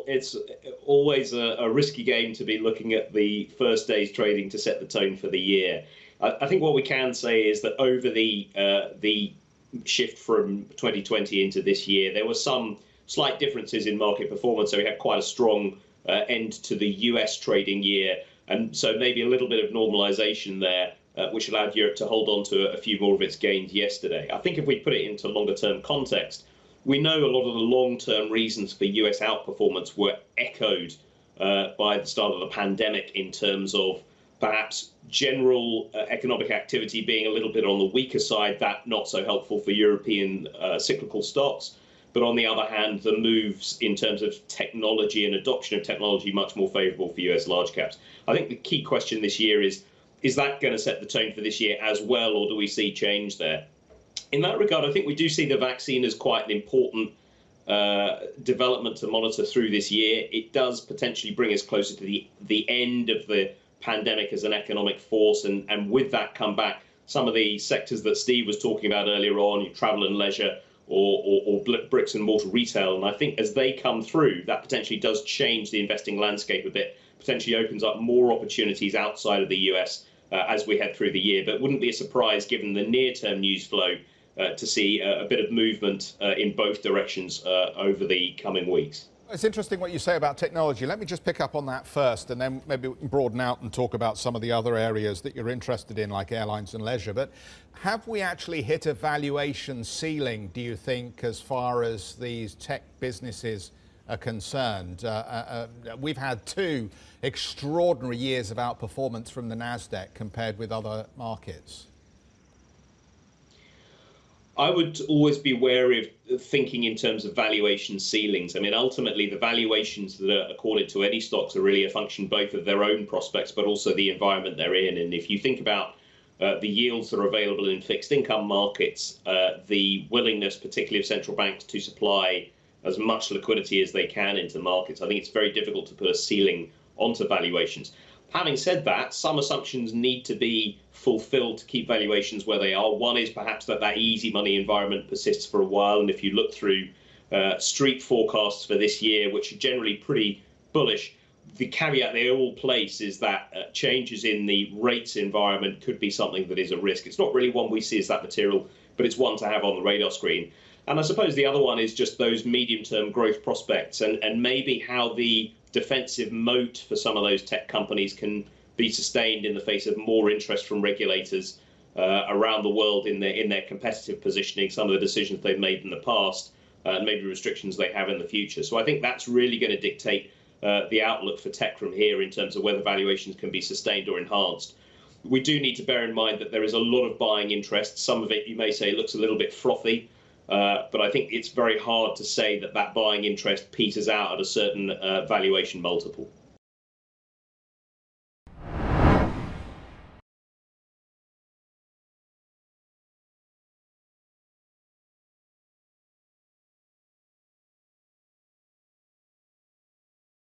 it's always a risky game to be looking at the first day's trading to set the tone for the year. I think what we can say is that over the shift from 2020 into this year, there were some slight differences in market performance. So we had quite a strong end to the US trading year, and so maybe a little bit of normalization there, which allowed Europe to hold on to a few more of its gains yesterday. I think if we put it into longer term context, we know a lot of the long-term reasons for US outperformance were echoed by the start of the pandemic in terms of perhaps general economic activity being a little bit on the weaker side, that not so helpful for European cyclical stocks. But on the other hand, the moves in terms of technology and adoption of technology much more favorable for US large caps. I think the key question this year is that going to set the tone for this year as well, or do we see change there? In that regard, I think we do see the vaccine as quite an important development to monitor through this year. It does potentially bring us closer to the end of the pandemic as an economic force, and with that come back some of the sectors that Steve was talking about earlier on, your travel and leisure or bricks and mortar retail. And I think as they come through, that potentially does change the investing landscape a bit, potentially opens up more opportunities outside of the US as we head through the year. But it wouldn't be a surprise, given the near-term news flow, to see a bit of movement in both directions over the coming weeks. It's interesting what you say about technology. Let me just pick up on that first, and then maybe we can broaden out and talk about some of the other areas that you're interested in, like airlines and leisure. But have we actually hit a valuation ceiling, do you think, as far as these tech businesses are concerned? We've had 2 extraordinary years of outperformance from the NASDAQ compared with other markets. I would always be wary of thinking in terms of valuation ceilings. I mean, ultimately, the valuations that are accorded to any stocks are really a function both of their own prospects, but also the environment they're in. And if you think about the yields that are available in fixed income markets, the willingness, particularly of central banks, to supply as much liquidity as they can into markets, I think it's very difficult to put a ceiling onto valuations. Having said that, some assumptions need to be fulfilled to keep valuations where they are. One is perhaps that easy money environment persists for a while. And if you look through street forecasts for this year, which are generally pretty bullish, the caveat they all place is that changes in the rates environment could be something that is a risk. It's not really one we see as that material, but it's one to have on the radar screen. And I suppose the other one is just those medium-term growth prospects and maybe how the defensive moat for some of those tech companies can be sustained in the face of more interest from regulators around the world in their competitive positioning, some of the decisions they've made in the past, and maybe restrictions they have in the future. So I think that's really going to dictate the outlook for tech from here in terms of whether valuations can be sustained or enhanced. We do need to bear in mind that there is a lot of buying interest. Some of it, you may say, looks a little bit frothy. But I think it's very hard to say that buying interest peters out at a certain valuation multiple.